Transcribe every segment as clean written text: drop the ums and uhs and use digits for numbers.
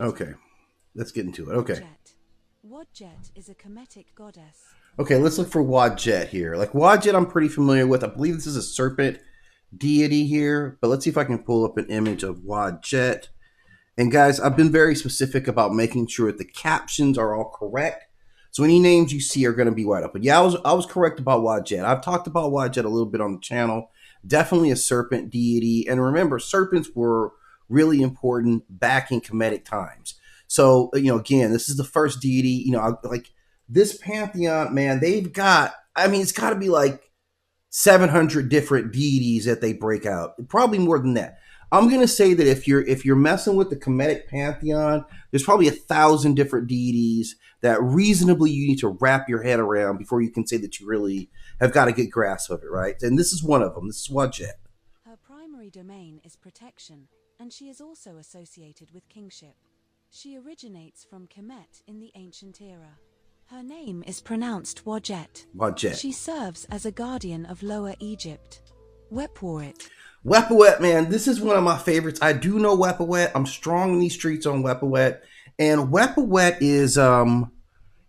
Okay, let's get into it. Okay. Wadjet. Wadjet is a Kemetic goddess. Okay, let's look for Wadjet here. Like Wadjet, I'm pretty familiar with. I believe this is a serpent deity here, but let's see if I can pull up an image of Wadjet. And guys, I've been very specific about making sure that the captions are all correct. So any names you see are going to be right up. But yeah, I was correct about Wadjet. I've talked about Wadjet a little bit on the channel. Definitely a serpent deity. And remember, serpents were really important back in Kemetic times. So, again, this is the first deity. Like this pantheon, man, they've got, I mean, it's got to be like 700 different deities that they break out. Probably more than that. I'm gonna say that if you're messing with the Kemetic pantheon, there's probably 1,000 different deities that reasonably you need to wrap your head around before you can say that you really have got a good grasp of it, right? And this is one of them. This is Wadjet. Her primary domain is protection, and she is also associated with kingship. She originates from Kemet in the ancient era. Her name is pronounced Wadjet. Wadjet. She serves as a guardian of Lower Egypt. Wepwarit. Wepawet, man, this is one of my favorites. I do know Wepawet. I'm strong in these streets on Wepawet. And Wepawet is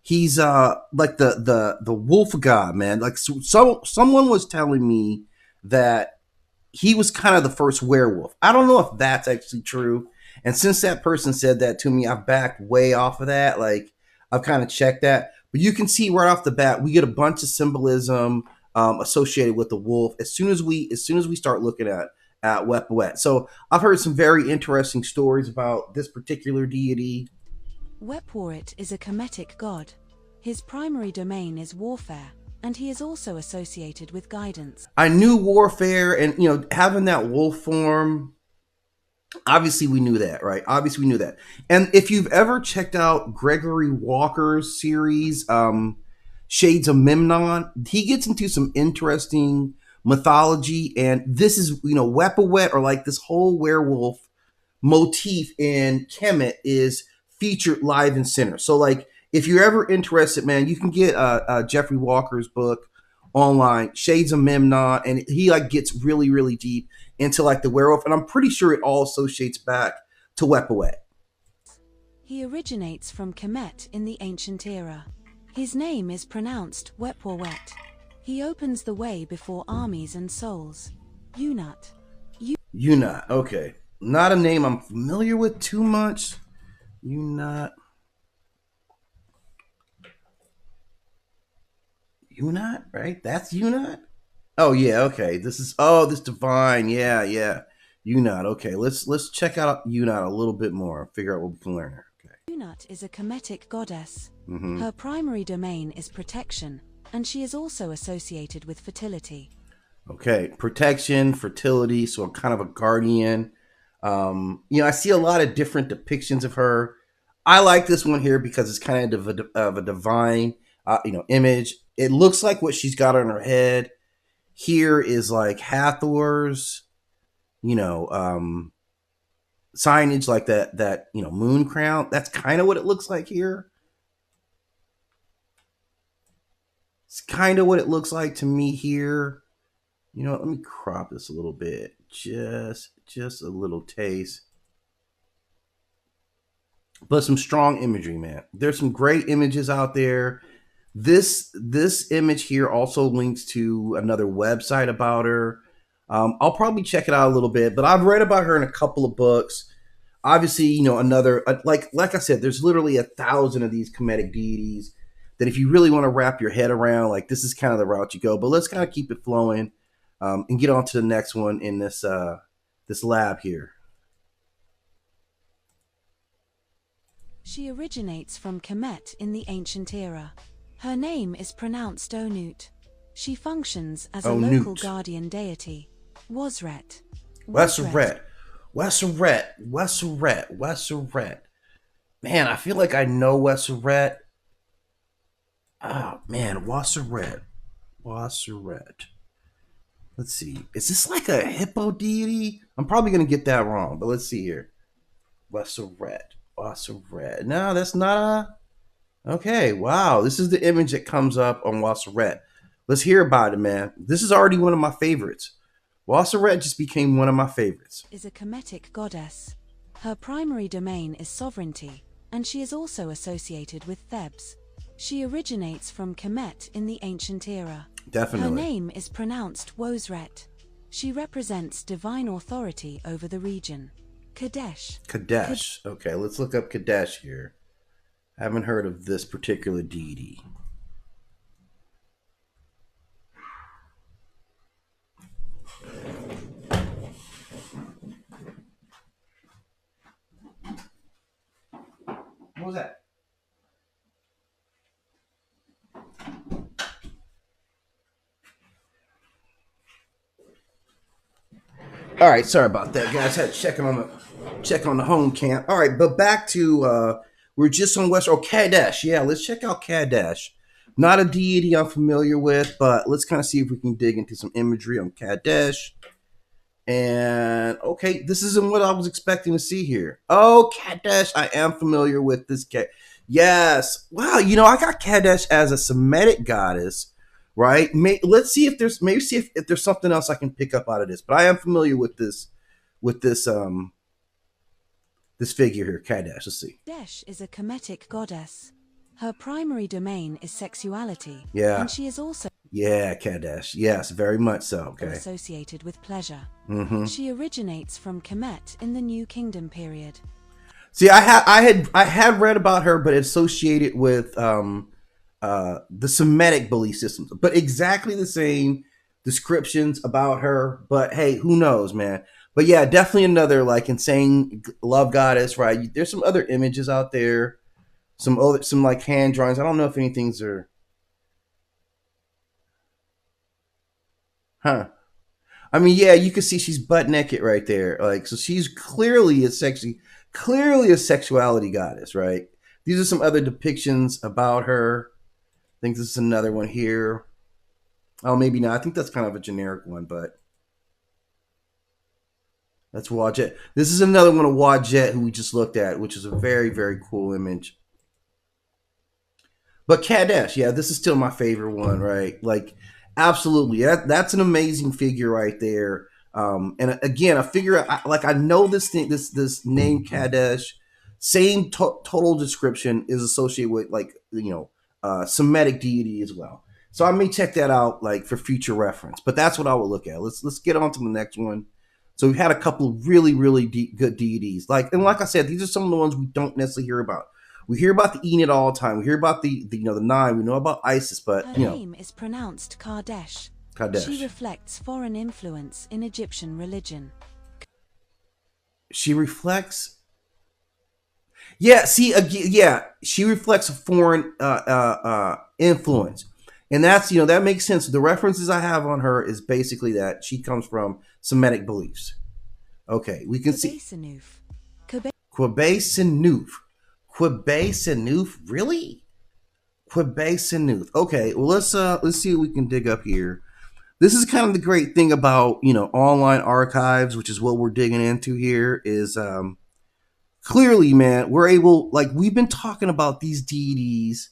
he's like the wolf god, man. Like someone was telling me that he was kind of the first werewolf. I don't know if that's actually true. And since that person said that to me, I've backed way off of that. Like I've kind of checked that. But you can see right off the bat, we get a bunch of symbolism associated with the wolf as soon as we start looking at Wepwet. So I've heard some very interesting stories about this particular deity. Wepwarit is a Kemetic god. His primary domain is warfare, and he is also associated with guidance. I knew warfare and having that wolf form. Obviously, we knew that, right? Obviously, we knew that. And if you've ever checked out Gregory Walker's series, Shades of Memnon, he gets into some interesting mythology. And this is, Wepawet, or like this whole werewolf motif in Kemet is featured live in center. So, like, if you're ever interested, man, you can get Jeffrey Walker's book online, Shades of Memnon, and he like gets really, really deep into like the werewolf, and I'm pretty sure it all associates back to Wepawet. He originates from Kemet in the ancient era. His name is pronounced Wepwawet. He opens the way before armies and souls. Unat. Unat, okay, not a name I'm familiar with too much. Unat, Unat, right? That's Unat. Oh yeah, okay. This divine, yeah, yeah. Unat, okay. Let's check out Unat a little bit more. Figure out what we can learn here. Okay. Unat is a Kemetic goddess. Mm-hmm. Her primary domain is protection, and she is also associated with fertility. Okay, protection, fertility. So I'm kind of a guardian. I see a lot of different depictions of her. I like this one here because it's kind of a divine, image. It looks like what she's got on her head here is like Hathor's, you know, signage, like that moon crown. That's kind of what it looks like here. It's kind of what it looks like to me here. Let me crop this a little bit. Just a little taste. But some strong imagery, man. There's some great images out there. This image here also links to another website about her. I'll probably check it out a little bit, but I've read about her in a couple of books. Obviously, another like I said, there's literally 1,000 of these Kemetic deities that if you really want to wrap your head around, like this is kind of the route you go. But let's kind of keep it flowing and get on to the next one in this lab here. She originates from Kemet in the ancient era. Her name is pronounced Onut. She functions as a Oh, local Newt. guardian deity. Wasret. Wasret. Wesseret. Wesseret. Man, I feel like I know Wesseret. Oh man, Wasseret. Let's see. Is this like a hippo deity? I'm probably gonna get that wrong, but let's see here. Wasseret. No, that's not a. Okay, wow. This is the image that comes up on Wasseret. Let's hear about it, man. This is already one of my favorites. Wasseret just became one of my favorites. Is a Kemetic goddess. Her primary domain is sovereignty, and she is also associated with Thebes. She originates from Kemet in the ancient era. Definitely. Her name is pronounced Wozret. She represents divine authority over the region. Kadesh. Kadesh. Okay, let's look up Kadesh here. I haven't heard of this particular deity. What was that? All right, sorry about that, guys. Had to check on the home camp. All right, but back to we're just on West. Oh, Kadesh. Yeah, let's check out Kadesh. Not a deity I'm familiar with, but let's kind of see if we can dig into some imagery on Kadesh. And okay, this isn't what I was expecting to see here. Oh, Kadesh, I am familiar with this cat. Yes. Wow, I got Kadesh as a Semitic goddess, right? Let's see if there's something else I can pick up out of this. But I am familiar with this this figure here, Kadesh. Let's see. Kadesh is a Kemetic goddess. Her primary domain is sexuality. Yeah. And she is also Kadesh. Yes, very much so. Okay. associated with pleasure. Mm-hmm. She originates from Kemet in the New Kingdom period. See, I had read about her, but associated with the Semitic belief systems, but exactly the same descriptions about her. But hey, who knows, man? But yeah, definitely another like insane love goddess, right? There's some other images out there, some like hand drawings. I don't know if anything's are, huh? I mean, yeah, you can see she's butt naked right there. Like, so she's clearly a sexuality goddess, right? These are some other depictions about her. I think this is another one here. Oh, maybe not. I think that's kind of a generic one, but that's Wadjet. This is another one of Wadjet who we just looked at, which is a very, very cool image. But Kadesh, yeah, this is still my favorite one, right? Like, absolutely. That's an amazing figure right there. And again, a figure I know this name Kadesh, same total description is associated with like Semitic deity as well. So I may check that out like for future reference. But that's what I will look at. Let's get on to the next one. So we've had a couple of really really good deities. Like I said, these are some of the ones we don't necessarily hear about. We hear about the Enid all the time. We hear about the Nine. We know about Isis, but her name is pronounced Kadesh. Kadesh. She reflects foreign influence in Egyptian religion. She reflects. Yeah, see, yeah, she reflects a foreign influence, and that's that makes sense. The references I have on her is basically that she comes from Semitic beliefs. Okay, we can see Quebe Sinuf, really? Quebe Sinuf. Okay, well let's see what we can dig up here. This is kind of the great thing about online archives, which is what we're digging into here. Is clearly, man, we're able, like, we've been talking about these deities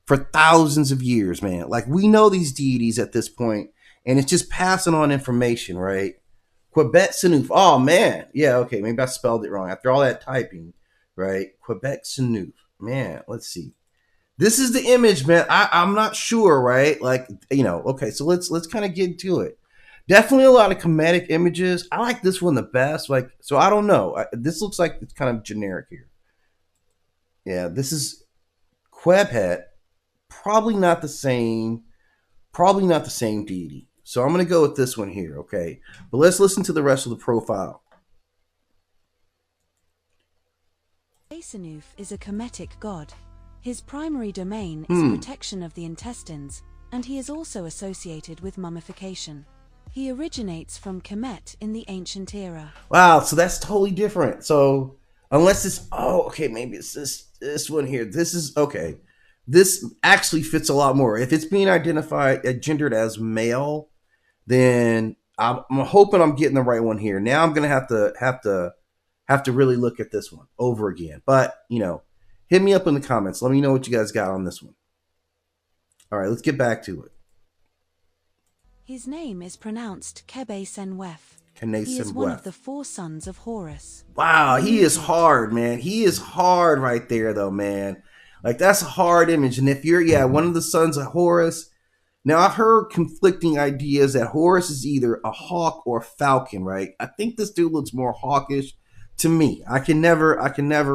for thousands of years, man. Like, we know these deities at this point, and it's just passing on information, right? Quebec Sinuf. Oh man, yeah, okay, maybe I spelled it wrong after all that typing, right? Quebec Sinuf. Man, let's see. This is the image, man. I'm not sure, right? Like, okay, so let's kind of get to it. Definitely a lot of Kemetic images. I like this one the best. Like, so I don't know. This looks like it's kind of generic here. Yeah, this is Quebhet. Probably not the same deity. So I'm going to go with this one here, okay? But let's listen to the rest of the profile. Sinuf is a Kemetic god. His primary domain is protection of the intestines, and he is also associated with mummification. He originates from Kemet in the ancient era. Wow, so that's totally different. So unless it's maybe it's this one here. This is okay. This actually fits a lot more. If it's being gendered as male, then I'm hoping I'm getting the right one here. Now I'm gonna have to really look at this one over again. But hit me up in the comments. Let me know what you guys got on this one. All right, let's get back to it. His name is pronounced Kebe Senwef. He is Kenesim one of Weth. the 4 sons of Horus. Wow, he is Renutit. hard, man. He is hard right there, though, man. Like, that's a hard image. And if you're, yeah, one of the sons of Horus, now I've heard conflicting ideas that Horus is either a hawk or a falcon, right? I think this dude looks more hawkish to me. I can never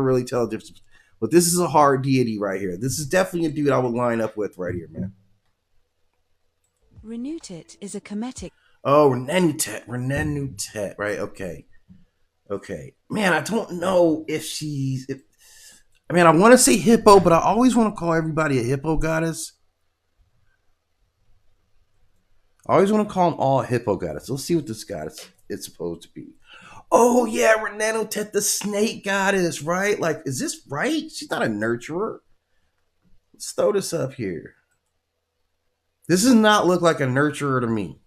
really tell the difference. But this is a hard deity right here. This is definitely a dude I would line up with right here, man. Renutit is a Kemetic. Oh, Renenutet, right? Okay. Okay. Man, I don't know if she's. I mean, I want to say hippo, but I always want to call everybody a hippo goddess. I always want to call them all hippo goddess. Let's see what this goddess is supposed to be. Oh, yeah, Renenutet, the snake goddess, right? Like, is this right? She's not a nurturer. Let's throw this up here. This does not look like a nurturer to me.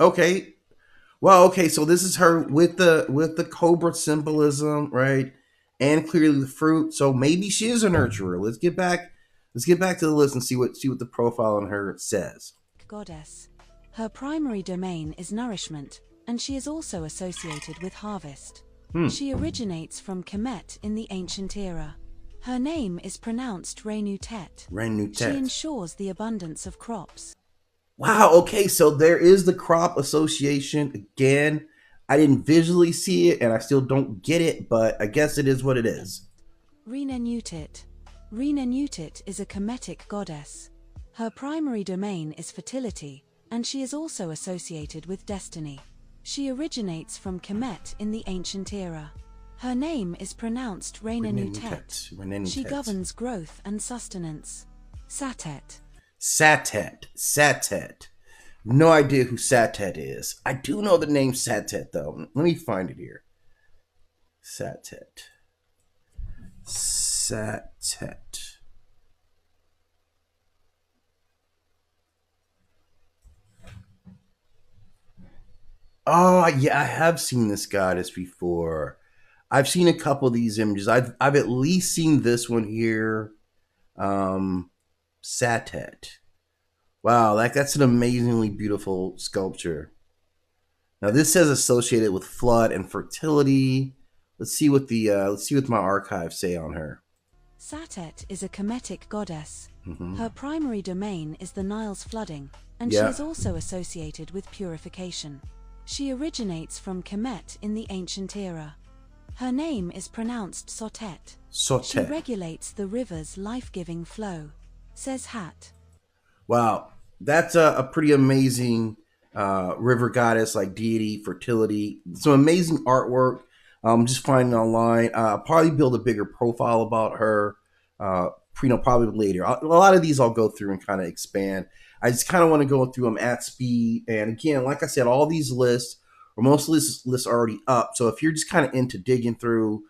Okay. Well, okay, so this is her with the cobra symbolism, right? And clearly the fruit. So maybe she is a nurturer. Let's get back to the list and see what the profile on her says. Goddess. Her primary domain is nourishment, and she is also associated with harvest. She originates from Kemet in the ancient era. Her name is pronounced Renutet. Renutet. She ensures the abundance of crops. Wow, okay, so there is the crop association again. I didn't visually see it and I still don't get it, but I guess it is what it is. Renenutit. Renenutit is a Kemetic goddess. Her primary domain is fertility, and she is also associated with destiny. She originates from Kemet in the ancient era. Her name is pronounced Renenutet. Renenutet. She governs growth and sustenance. Satet. Satet. No idea who Satet is. I do know the name Satet, though. Let me find it here. Satet. Oh, yeah, I have seen this goddess before. I've seen a couple of these images. I've at least seen this one here. Satet. Wow, that's an amazingly beautiful sculpture. Now this says associated with flood and fertility. Let's see what my archives say on her. Satet is a Kemetic goddess. Mm-hmm. Her primary domain is the Nile's flooding, and she is also associated with purification. She originates from Kemet in the ancient era. Her name is pronounced Sotet. She regulates the river's life-giving flow, says Hat. Wow, that's a pretty amazing river goddess, like deity, fertility. Some amazing artwork. Just finding online. I'll probably build a bigger profile about her. Probably later. A lot of these I'll go through and kind of expand. I just kind of want to go through them at speed. And again, like I said, all these lists, or most of these lists, are already up. So if you're just kind of into digging through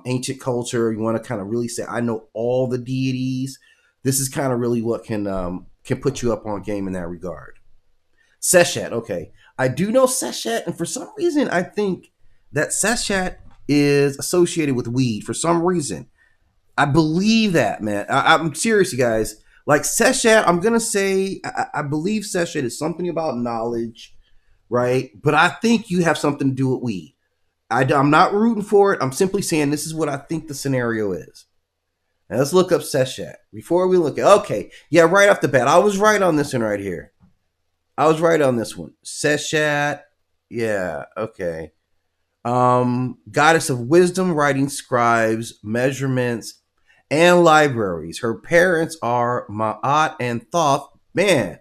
ancient culture, you want to kind of really say, I know all the deities. This is kind of really what can put you up on game in that regard. Seshat, okay. I do know Seshat, and for some reason, I think that Seshat is associated with weed. For some reason, I believe that, man. I'm serious, you guys. Like Seshat, I'm gonna say I believe Seshat is something about knowledge, right? But I think you have something to do with weed. I'm not rooting for it. I'm simply saying this is what I think the scenario is. Now let's look up Seshat before we look at. Okay, yeah, right off the bat, I was right on this one right here. I was right on this one. Seshat, yeah, okay. Goddess of wisdom, writing, scribes, measurements, and libraries. Her parents are Ma'at and Thoth. Man,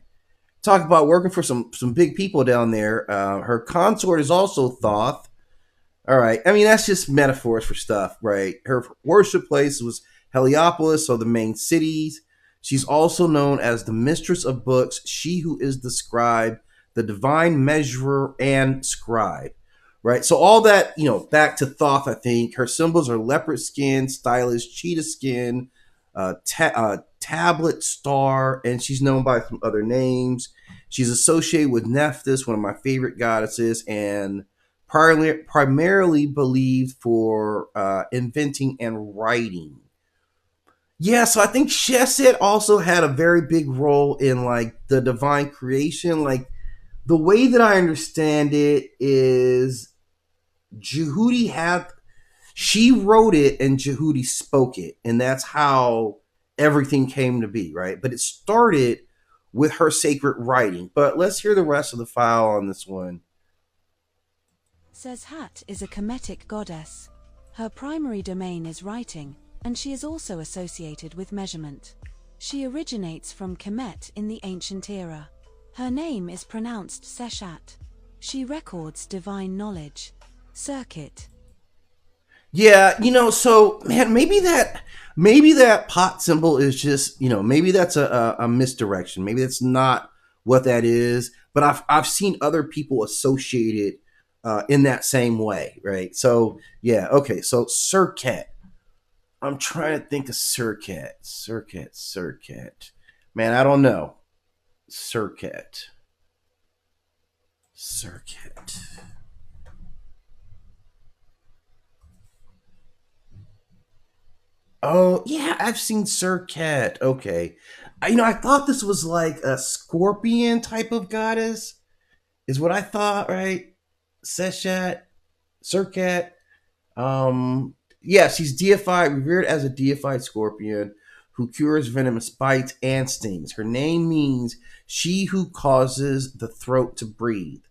talk about working for some big people down there. Her consort is also Thoth. All right. I mean, that's just metaphors for stuff, right? Her worship place was Heliopolis, so the main cities. She's also known as the mistress of books, she who is the scribe, the divine measurer and scribe. Right, so all that, back to Thoth, I think. Her symbols are leopard skin, stylish, cheetah skin, tablet star, and she's known by some other names. She's associated with Nephthys, one of my favorite goddesses, and primarily believed for inventing and writing. Yeah, so I think Sheshet also had a very big role in, like, the divine creation. Like, the way that I understand it is Jehudi had she wrote it and Jehudi spoke it, and that's how everything came to be, right? But it started with her sacred writing. But let's hear the rest of the file on this one. Says Hat is a Kemetic goddess. Her primary domain is writing, and she is also associated with measurement. She originates from Kemet in the ancient era. Her name is pronounced Seshat. She records divine knowledge. Circuit. Yeah, so man, maybe that pot symbol is just, maybe that's a misdirection. Maybe that's not what that is. But I've seen other people associate it in that same way, right? So yeah, okay. So circuit. I'm trying to think of circuit. Man, I don't know. Circuit. Oh, yeah, I've seen Circat. Okay. I thought this was like a scorpion type of goddess, is what I thought, right? Seshat, Circat. Yeah, she's deified, revered as a deified scorpion who cures venomous bites and stings. Her name means she who causes the throat to breathe,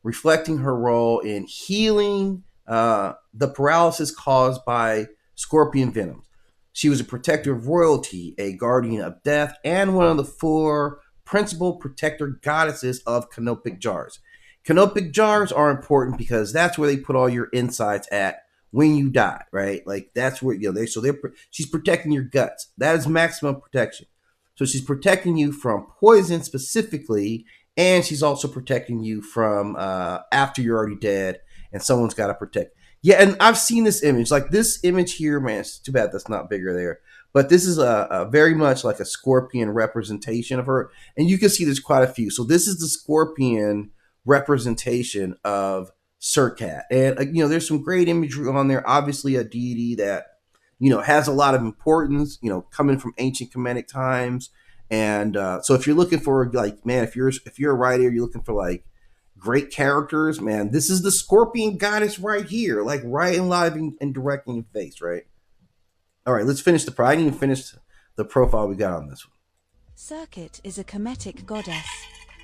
reflecting her role in healing the paralysis caused by scorpion venom. She was a protector of royalty, a guardian of death, and one of the four principal protector goddesses of canopic jars. Canopic jars are important because that's where they put all your insides at when you die, right? Like that's where she's protecting your guts. That is maximum protection. So she's protecting you from poison specifically, and she's also protecting you from after you're already dead, and someone's got to protect. Yeah, and I've seen this image. Like this image here, man, it's too bad that's not bigger there. But this is a very much like a scorpion representation of her. And you can see there's quite a few. So this is the scorpion representation of Surcat. And, there's some great imagery on there. Obviously, a deity that, has a lot of importance, coming from ancient Kemetic times. And so if you're looking for, like, man, if you're a writer, you're looking for, like, great characters, man, this is the scorpion goddess right here, like right in live and direct in your face, right? All right, let's finish I didn't even finish the profile we got on this one. Circuit is a Kemetic goddess.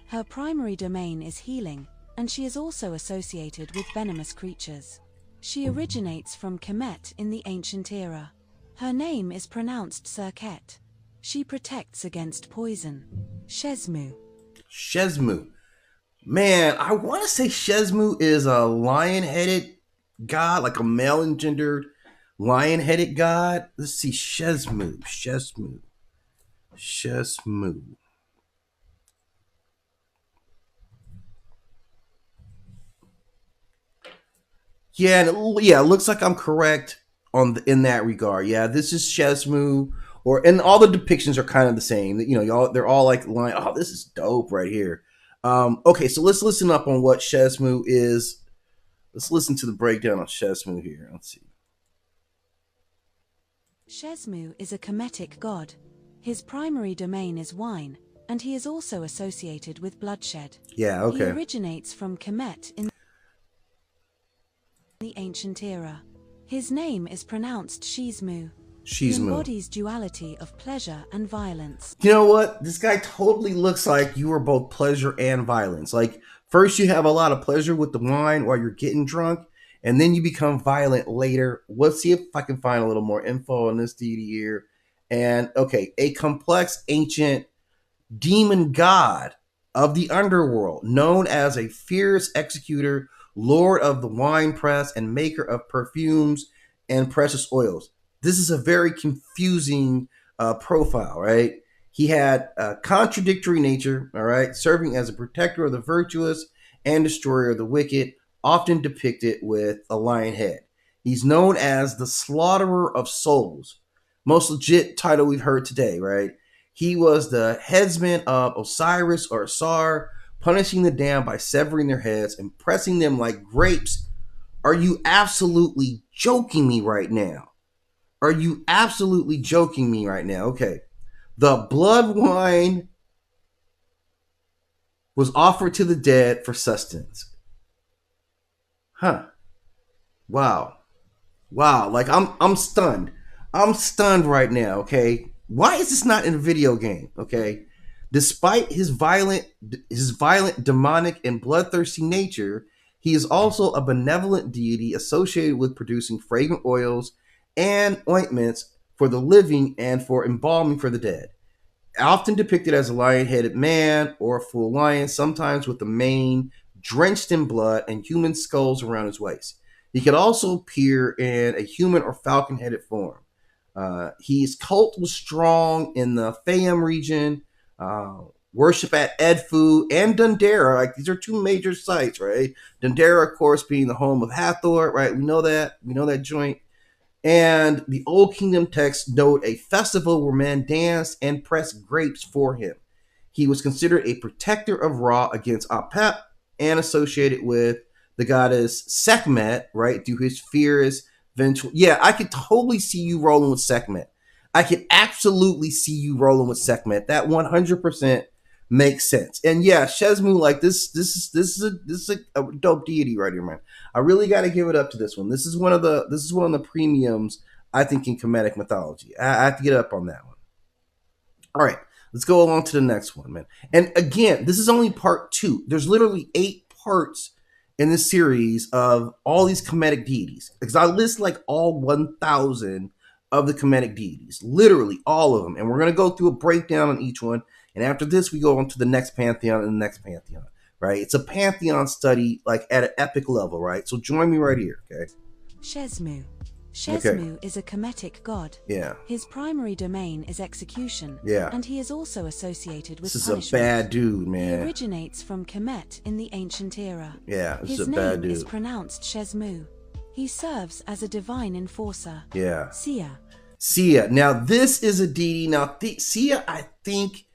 Her primary domain is healing, and she is also associated with venomous creatures. She originates from Kemet in the ancient era. Her name is pronounced Circuit. She protects against poison. Shesmu. Man, I want to say Shesmu is a lion-headed god, like a male-engendered lion-headed god. Let's see, Shesmu. Yeah, it looks like I'm correct in that regard. Yeah, this is Shesmu, and all the depictions are kind of the same. They're all like line. Oh, this is dope right here. Okay, so let's listen up on what Shesmu is. Let's listen to the breakdown of Shesmu here. Let's see. Shesmu is a Kemetic god. His primary domain is wine, and he is also associated with bloodshed. Yeah, okay. He originates from Kemet in the ancient era. His name is pronounced Shesmu. He embodies duality of pleasure and violence. You know what? This guy totally looks like you are both pleasure and violence. Like, first you have a lot of pleasure with the wine while you're getting drunk, and then you become violent later. Let's see if I can find a little more info on this deity here. And, okay, a complex ancient demon god of the underworld, known as a fierce executor, lord of the wine press, and maker of perfumes and precious oils. This is a very confusing profile, right? He had a contradictory nature, all right, serving as a protector of the virtuous and destroyer of the wicked, often depicted with a lion head. He's known as the slaughterer of souls. Most legit title we've heard today, right? He was the headsman of Osiris or Asar, punishing the damned by severing their heads and pressing them like grapes. Are you absolutely joking me right now? Okay. The blood wine was offered to the dead for sustenance. Huh. Wow. Wow. Like I'm stunned. I'm stunned right now, okay? Why is this not in a video game? Okay. Despite his violent, demonic, and bloodthirsty nature, he is also a benevolent deity associated with producing fragrant oils and ointments for the living and for embalming for the dead. Often depicted as a lion-headed man or a full lion, sometimes with the mane drenched in blood and human skulls around his waist. He could also appear in a human or falcon-headed form. His cult was strong in the Fayum region, uh, worship at Edfu and Dundera. Like these are two major sites, right? Dundera, of course, being the home of Hathor, right? We know that. We know that joint. And the Old Kingdom texts note a festival where men danced and pressed grapes for him. He was considered a protector of Ra against Apep and associated with the goddess Sekhmet, right? Due his fierce, vengeful. Yeah, I could totally see you rolling with Sekhmet. I could absolutely see you rolling with Sekhmet. That 100% makes sense. And yeah, Shezmu, like this is a dope deity right here, man. I really got to give it up to this one. This is one of the premiums I think in Kemetic mythology. I have to get up on that one. All right, let's go along to the next one, man. And again, this is only part 2. There's literally 8 parts in this series of all these Kemetic deities. Because I list like all 1,000 of the Kemetic deities, literally all of them. And we're going to go through a breakdown on each one. And after this, we go on to the next pantheon and the next pantheon, right? It's a pantheon study like at an epic level, right? So join me right here, okay? Shezmu. Okay. Shezmu is a Kemetic god. Yeah. His primary domain is execution. Yeah. And he is also associated with This is punishment. a bad dude, He man. originates from Kemet in the ancient era. Yeah, this His is a bad name is dude. pronounced Shezmu. He serves as a divine enforcer. Yeah. Sia. Sia. Now, this is a deity. Now, Sia, I think,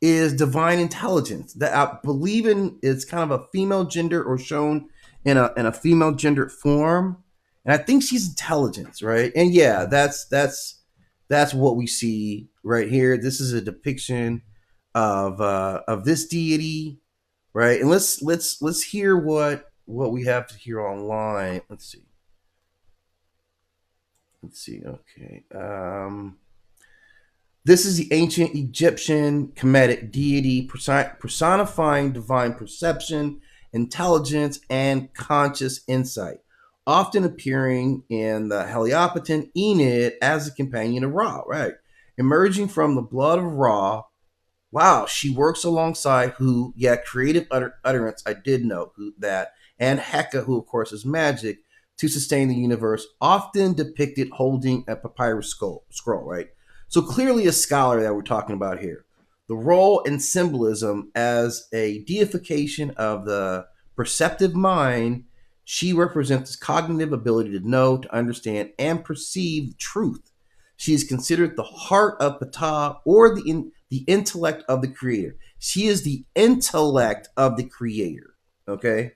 is divine intelligence. That I believe in is kind of a female gender or shown in a female gendered form. And I think she's intelligence, right? And yeah, that's what we see right here. This is a depiction of this deity, right? And let's hear what we have to hear online. Let's see. Okay. This is the ancient Egyptian Kemetic deity personifying divine perception, intelligence, and conscious insight, often appearing in the Heliopotan Enid as a companion of Ra, right? Emerging from the blood of Ra. Wow, she works alongside who, yeah, creative utterance, I did know that, and Heka, who of course is magic, to sustain the universe, often depicted holding a papyrus scroll, right? So clearly a scholar that we're talking about here. The role and symbolism as a deification of the perceptive mind, she represents cognitive ability to know, to understand, and perceive truth. She is considered the heart of Ptah, or the intellect of the creator. She is the intellect of the creator, okay?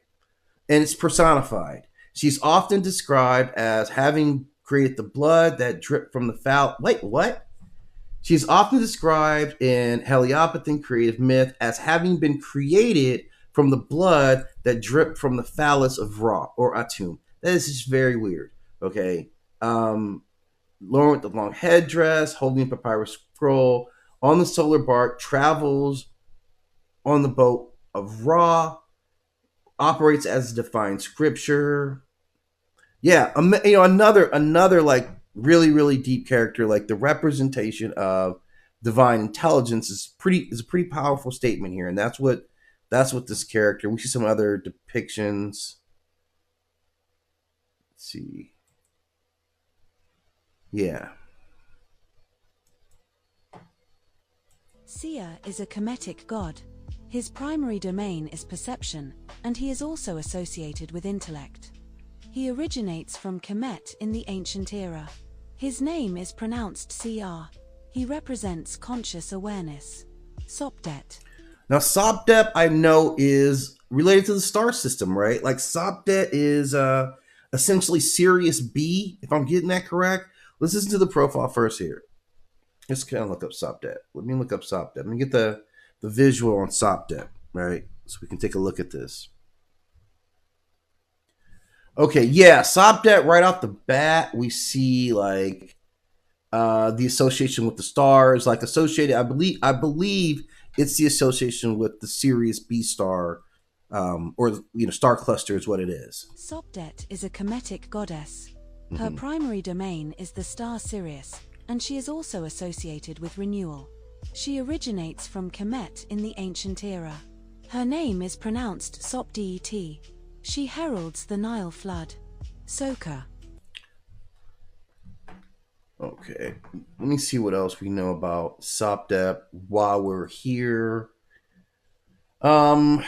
And it's personified. She's often described as having created the blood that dripped from the foul. Wait, what? She's often described in Heliopothan creative myth as having been created from the blood that dripped from the phallus of Ra or Atum. That is just very weird. Okay. Lauren with the long headdress, holding a papyrus scroll on the solar bark, travels on the boat of Ra, operates as a defined scripture. Yeah, another like really deep character. Like the representation of divine intelligence is a pretty powerful statement here, and that's what this character. We see some other depictions. Let's see. Yeah. Sia is a Kemetic god. His primary domain is perception, and he is also associated with intellect. He originates from Kemet in the ancient era. His name is pronounced Sia. He represents conscious awareness. Sopdet. Now, Sopdet, I know, is related to the star system, right? Like Sopdet is essentially Sirius B, if I'm getting that correct. Let's listen to the profile first here. Let's kind of look up Sopdet. Let me look up Sopdet. Let me get the visual on Sopdet, right? so we can take a look at this. Okay, yeah, Sobdet right off the bat, we see like the association with the stars, like associated. I believe it's the association with the Sirius B star, or star cluster is what it is. Sobdet is a Kemetic goddess. Her Mm-hmm. primary domain is the star Sirius, and she is also associated with renewal. She originates from Kemet in the ancient era. Her name is pronounced Sop-det. She heralds the Nile flood. Soka. Okay, let me see what else we know about Sobdet while we're here. Um,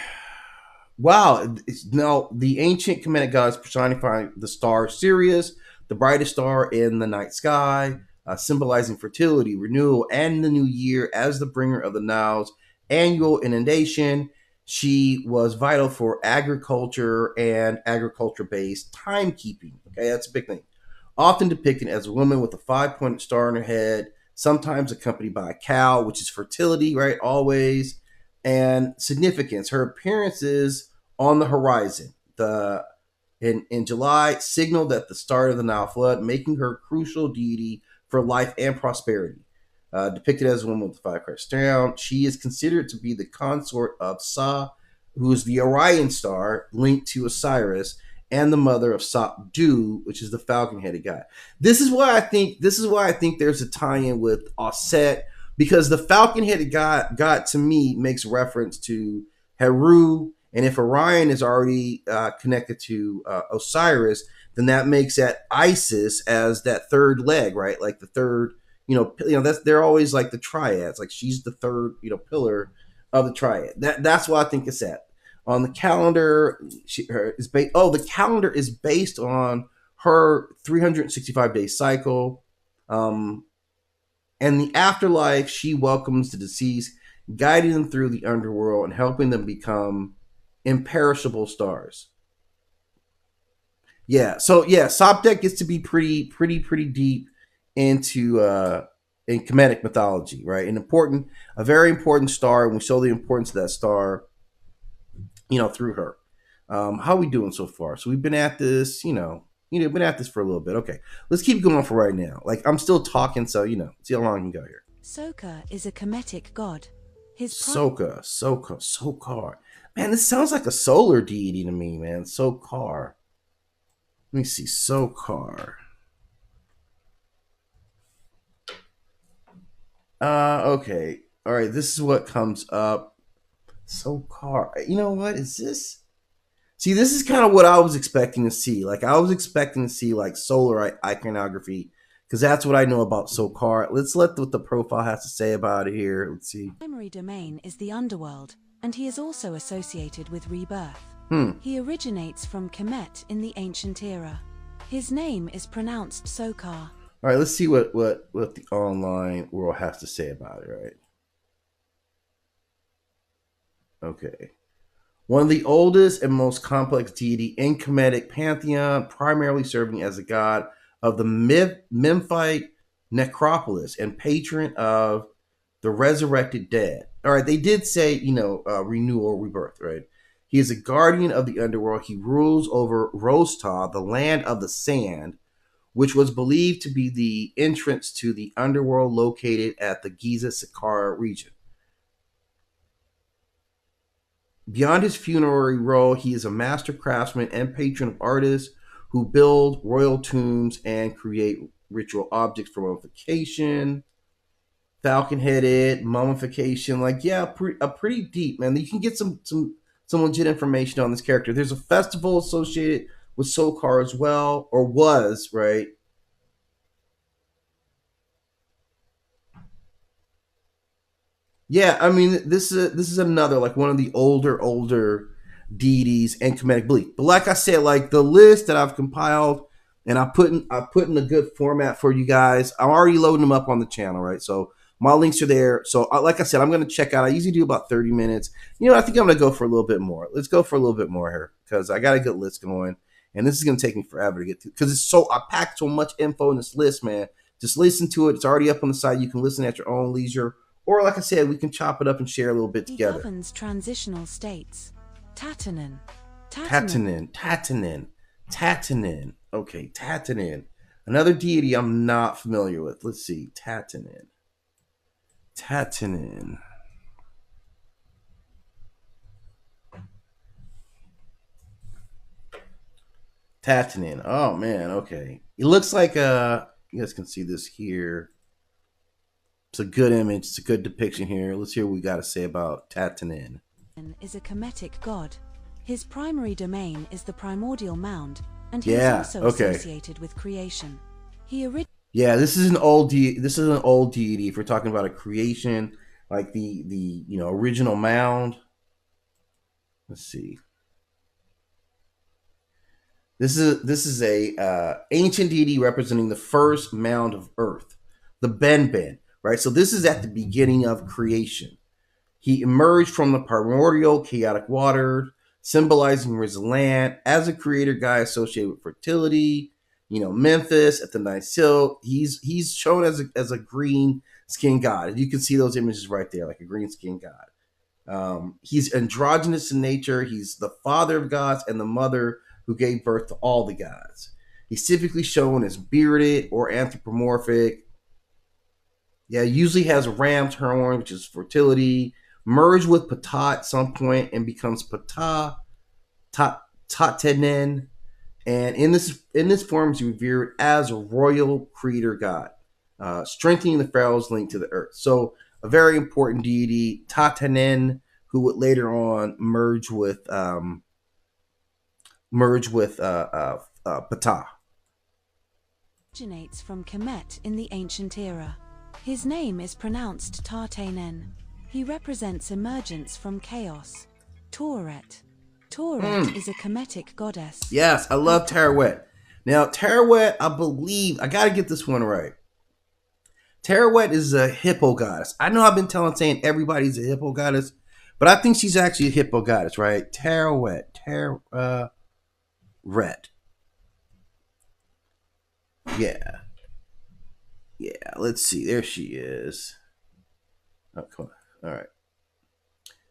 Wow. Now, the ancient Kemetic gods personify the star Sirius, the brightest star in the night sky, symbolizing fertility, renewal, and the new year as the bringer of the Nile's annual inundation. She was vital for agriculture and agriculture based timekeeping. Okay, that's a big thing. Often depicted as a woman with a 5-pointed star on her head, sometimes accompanied by a cow, which is fertility, right? Always and significance. Her appearances on the horizon, in July, signaled that the start of the Nile flood, making her a crucial deity for life and prosperity. Depicted as a woman with a 5 crest crown, she is considered to be the consort of Sa, who is the Orion star linked to Osiris, and the mother of Sop-du, which is the falcon-headed god. This is why I think. This is why I think there's a tie-in with Osset, because the falcon-headed god to me makes reference to Heru, and if Orion is already connected to Osiris, then that makes that Isis as that third leg, right? Like the third, that's they're always like the triads. Like she's the third, pillar of the triad. That's what I think it's at. On the calendar, the calendar is based on her 365-day cycle. And the afterlife, she welcomes the deceased, guiding them through the underworld and helping them become imperishable stars. Yeah, so yeah, Sopdet gets to be pretty deep into in Kemetic mythology, right? A very important star, and we show the importance of that star, through her. How are we doing so far? So we've been at this, been at this for a little bit. Okay, let's keep going for right now. Like I'm still talking, so see how long I can go here. Soka is a Kemetic god. Sokar. Man, this sounds like a solar deity to me, man. Sokar. Let me see. Sokar. Okay. All right. This is what comes up. Sokar. You know what? Is this? See, this is kind of what I was expecting to see. Like, I was expecting to see, like, solar iconography, because that's what I know about Sokar. Let's let what the profile has to say about it here. Let's see. Primary domain is the underworld, and he is also associated with rebirth. Hmm. He originates from Kemet in the ancient era. His name is pronounced Sokar. All right, let's see what the online world has to say about it, right? Okay. One of the oldest and most complex deity in Kemetic pantheon, primarily serving as a god of the Memphite necropolis and patron of the resurrected dead. All right, they did say, renewal or rebirth, right? He is a guardian of the underworld. He rules over Rostah, the land of the sand, which was believed to be the entrance to the underworld located at the Giza Saqqara region. Beyond his funerary role, he is a master craftsman and patron of artists who build royal tombs and create ritual objects for mummification, falcon-headed, mummification. Like, yeah, pretty deep, man. You can get some legit information on this character. There's a festival associated with Sokar as well, or was, right? Yeah, I mean, this is another like one of the older deities and Kemetic belief. But like I said, like the list that I've compiled and I put in a good format for you guys. I'm already loading them up on the channel, right? So my links are there. So like I said, I'm going to check out. I usually do about 30 minutes. I think I'm going to go for a little bit more. Let's go for a little bit more here because I got a good list going, and this is going to take me forever to get through because I packed so much info in this list, man. Just listen to it. It's already up on the site. You can listen at your own leisure Or like I said, we can chop it up and share a little bit He together. governs transitional states. Tatanen. Tatanen. Okay, Tatanen. Another deity I'm not familiar with. Let's see. Tatanen. Oh man, okay. It looks like you guys can see this here. It's a good image, it's a good depiction here. Let's hear what we gotta say about Tatanen. Is a Kemetic god. His primary domain is the primordial mound, and he Yeah, is also okay. associated with creation. Yeah, this is an old deity. If we're talking about a creation, like the original mound. Let's see. This is a ancient deity representing the first mound of Earth, the Ben, right? So this is at the beginning of creation. He emerged from the primordial chaotic water, symbolizing his land as a creator guy associated with fertility. Memphis at the Ninth Hill. He's shown as a green skinned god. You can see those images right there, like a green skinned god. He's androgynous in nature. He's the father of gods and the mother who gave birth to all the gods. He's typically shown as bearded or anthropomorphic. Yeah, usually has a ram's horn, which is fertility, merged with Ptah at some point and becomes Ptah, Tatenen, and in this form is revered as a royal creator god, strengthening the pharaoh's link to the earth. So a very important deity, Tatenen, who would later on merge with Ptah. Originates from Kemet in the ancient era. His name is pronounced Tartanen. He represents emergence from chaos. Tauret. Tauret is a Kemetic goddess. Yes, I love Tauret. Now, Tauret, I believe, I gotta get this one right. Tauret is a hippo goddess. I know I've been saying everybody's a hippo goddess, but I think she's actually a hippo goddess, right? Tauret. Yeah. Yeah, let's see. There she is. Oh, come on. All right.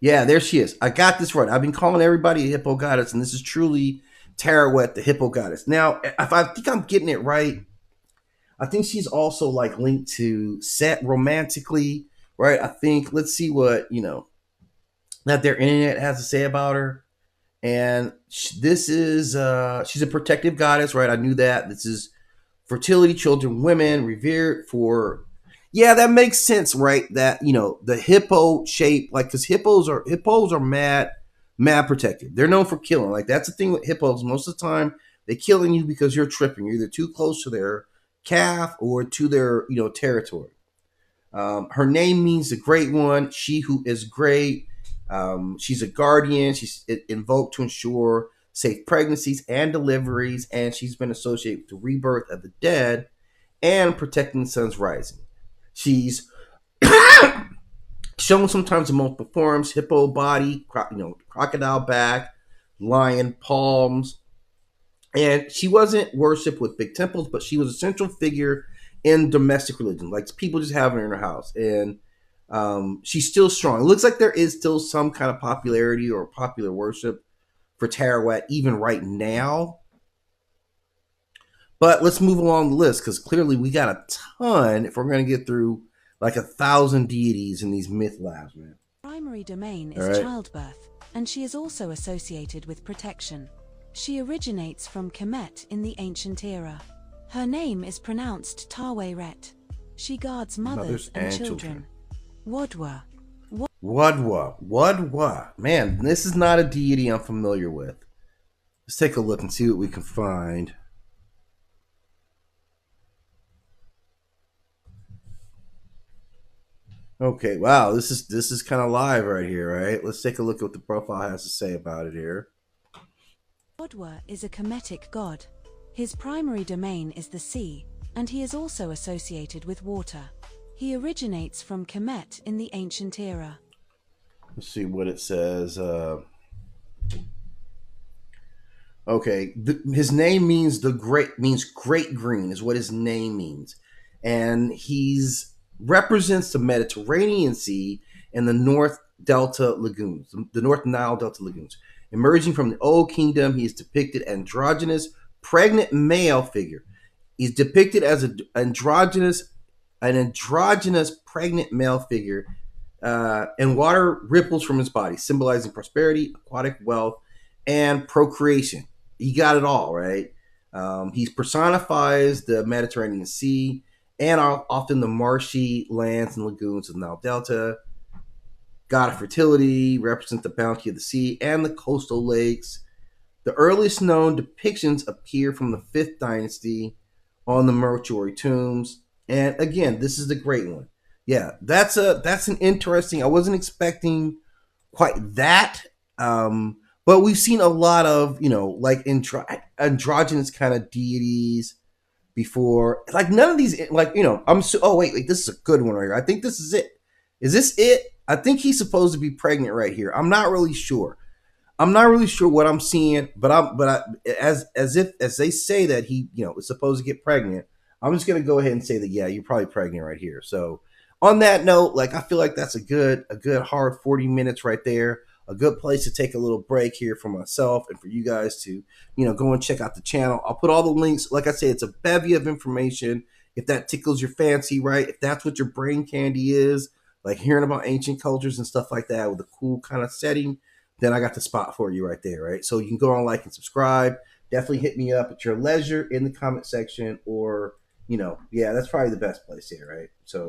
Yeah, there she is. I got this right. I've been calling everybody a hippo goddess, and this is truly Tauret, the hippo goddess. Now, if I think I'm getting it right, I think she's also like linked to Set romantically, right? I think, let's see what, that their internet has to say about her. And this is, she's a protective goddess, right? I knew that. This is fertility, children, women, revered for, yeah, that makes sense, right? That, the hippo shape, like, because hippos are mad protective. They're known for killing. Like, that's the thing with hippos. Most of the time, they're killing you because you're tripping. You're either too close to their calf or to their, territory. Her name means the great one, she who is great. She's a guardian. She's invoked to ensure safe pregnancies and deliveries, and she's been associated with the rebirth of the dead and protecting the sun's rising. She's shown sometimes in multiple forms: hippo body, crocodile back, lion palms. And she wasn't worshipped with big temples, but she was a central figure in domestic religion. Like, people just have her in her house, and she's still strong. It looks like there is still some kind of popularity or popular worship for Tauret even right now. But let's move along the list, because clearly we got a ton if we're going to get through like 1,000 deities in these myth labs, man. Primary domain is childbirth, and she is also associated with protection. She originates from Kemet in the ancient era. Her name is pronounced Taweret. She guards mothers and children. Wadwa. Man, this is not a deity I'm familiar with. Let's take a look and see what we can find. Okay, wow, this is kind of live right here, right? Let's take a look at what the profile has to say about it here. Wadwa is a Kemetic god. His primary domain is the sea, and he is also associated with water. He originates from Kemet in the ancient era. Let's see what it says. Okay, his name means great green is what his name means, and he's represents the Mediterranean Sea and the North Delta lagoons, the North Nile Delta lagoons. Emerging from the Old Kingdom, he is depicted androgynous, pregnant male figure. He's depicted as an androgynous pregnant male figure, and water ripples from his body, symbolizing prosperity, aquatic wealth, and procreation. He got it all, right? He personifies the Mediterranean Sea and often the marshy lands and lagoons of the Nile Delta. God of fertility, represents the bounty of the sea and the coastal lakes. The earliest known depictions appear from the 5th dynasty on the mortuary tombs. And again, this is the great one. Yeah, that's an interesting. I wasn't expecting quite that. But we've seen a lot of, like androgynous kind of deities before. Like none of these, like, I'm so. Oh wait, this is a good one right here. I think this is it. Is this it? I think he's supposed to be pregnant right here. I'm not really sure. I'm not really sure what I'm seeing, as they say that he, is supposed to get pregnant. I'm just gonna go ahead and say that yeah, you're probably pregnant right here. So on that note, like I feel like that's a good hard 40 minutes right there. A good place to take a little break here for myself and for you guys to, go and check out the channel. I'll put all the links. Like I say, it's a bevy of information. If that tickles your fancy, right? If that's what your brain candy is, like hearing about ancient cultures and stuff like that with a cool kind of setting, then I got the spot for you right there, right? So you can go on, like, and subscribe. Definitely hit me up at your leisure in the comment section, or, yeah, that's probably the best place here, right? So